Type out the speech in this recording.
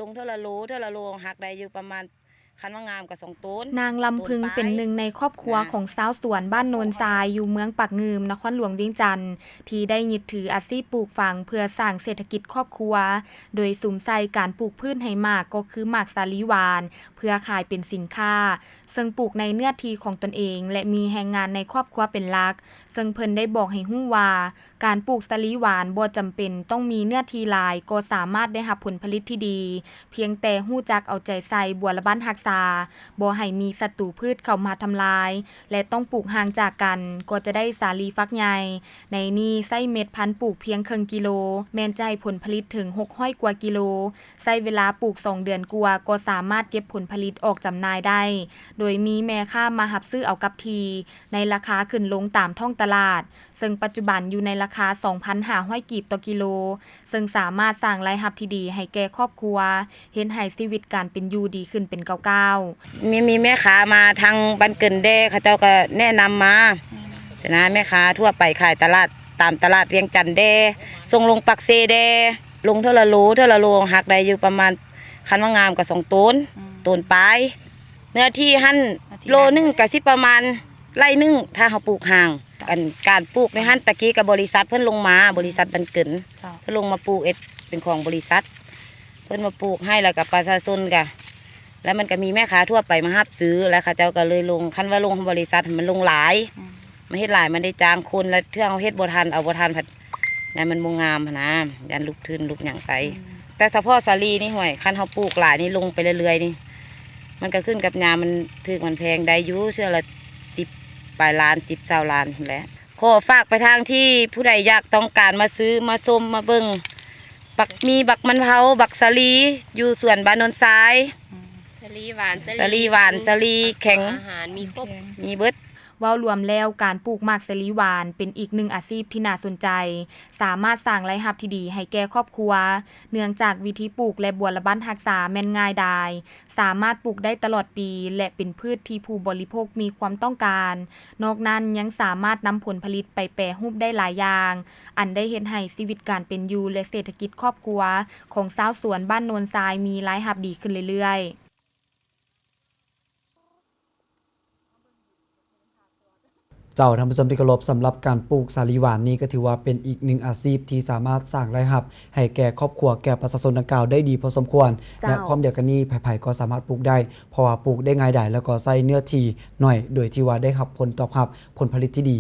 ลงเท่าละโลหักได้อยู่ประมาณคันว่างามกับ2 ต้นนางลำพึงเป็นหนึ่งในครอบครัวของชาวสวนบ้านโนนทรายอยู่เมืองปากงืมนครหลวงเวียงจันทน์ที่ได้ยึดถืออาชีพปลูกฝังเพื่อสร้างเศรษฐกิจครอบครัวโดยสุมใส่การปลูกพืชให้มากก็คือหมากสาลีหวานเพื่อขายเป็นสินค้าซึ่งปลูกในเนื้อที่ของตนเองและมีแรงงานในครอบครัวเป็นหลักซึ่งเพิ่นได้บอกให้ฮู้ว่าการปลูกสาลีหวานบ่จำเป็นต้องมีเนื้อที่หลายก็สามารถได้รับผลผลิตที่ดีเพียงแต่ฮู้จักเอาใจใส่บัวละบ้านรักษาบ่ให้มีศัตรูพืชเข้ามาทำลายและต้องปลูกห่างจากกันก็จะได้สาลีฟักใหญ่ในนี้ใส่เม็ดพันธุ์ปลูกเพียงครึ่งกิโลแม้นใจผลผลิตถึง600 กว่ากิโลใช้เวลาปลูก2 เดือนกว่าก็สามารถเก็บผลผลิตออกจำหน่ายได้โดยมีแม่ค้ามารับซื้อเอากับทีในราคาขึ้นลงตามท้องตลาดซึ่งปัจจุบันอยู่ในราคา 2,500 กีบต่อกิโลซึ่งสามารถสร้างรายรับที่ดีให้แก่ครอบครัวเฮ็ดให้ชีวิตการเป็นอยู่ดีขึ้นเป็นก้าวๆมีแม่ค้ามาทางบ้านเกินเด้เขาเจ้าก็แนะนำมาแต่นะแม่ค้าทั่วไปขายตลาดตามตลาดเวียงจันทน์เด้ส่งลงปักเซเด้ลงเท่าละโลหักได้อยู่ประมาณคันว่างามกับ2 ต้นปลายเนื้อที่หั่นโลนึงก็สิประมาณไร่นึงถ้าเฮาปลูกห่างการปลูกในหั่นตะกี้กับบริษัทเพิ่นลงมาบริษัทบ้านเกินเพิ่นลงมาปลูกเป็นของบริษัทเพิ่นมาปลูกให้แล้วกับประชาชนก็แล้วมันก็มีแม่ค้าทั่วไปมารับซื้อแล้วเขาเจ้าก็เลยลงคันว่าลงบริษัทมันลงหลายมาเฮ็ดหลายมันได้จ้างคนแล้วเทื่อเอาเฮ็ดบ่ทันเอาบ่ทันผัดนั่นมันบ่งามนะยันลูกทื่นลูกหยังไปแต่เฉพาะสาลีนี่ห่วยคันเฮาปลูกหลายนี่ลงไปเรื่อยๆนี่มันก็ขึ้นกับยามันถึกมันแพงได้อยู่เชื่อละ10 ปลายล้าน10 20 ล้านแหละขอฝากไปทางที่ผู้ใดอยากต้องการมาซื้อมาชมมาเบิ่งมีบักมันเผาบักสาลีอยู่สวนบ้านโนนทรายสาลีหวานสาลีแข็งอาหารมีครบมีเบิดเว้ารวมแล้วการปลูกหมากสาลีหวานเป็นอีกหนึ่งอาชีพที่น่าสนใจสามารถสร้างรายรับที่ดีให้แก่ครอบครัวเนื่องจากวิธีปลูกและบัวละบ้านรักษาแม่นง่ายดายสามารถปลูกได้ตลอดปีและเป็นพืชที่ผู้บริโภคมีความต้องการนอกนั้นยังสามารถนำผลผลิตไปแปรรูปได้หลายอย่างอันได้เฮ็ดให้ชีวิตการเป็นอยู่และเศรษฐกิจครอบครัวของชาวสวนบ้านโนนทรายมีรายรับดีขึ้นเรื่อยๆเจ้าท่านผู้ชมที่เคารพสำหรับการปลูกสาลีหวานนี้ก็ถือว่าเป็นอีกหนึ่งอาชีพที่สามารถสร้างรายรับให้แก่ครอบครัวแก่ประชาชนดังกล่าวได้ดีพอสมควรและพร้อมเดียวกันนี้ไผๆก็สามารถปลูกได้เพราะว่าปลูกได้ง่ายดายแล้วก็ใช้เนื้อที่น้อยโดยที่ว่าได้รับผลตอบรับผลผลิตที่ดี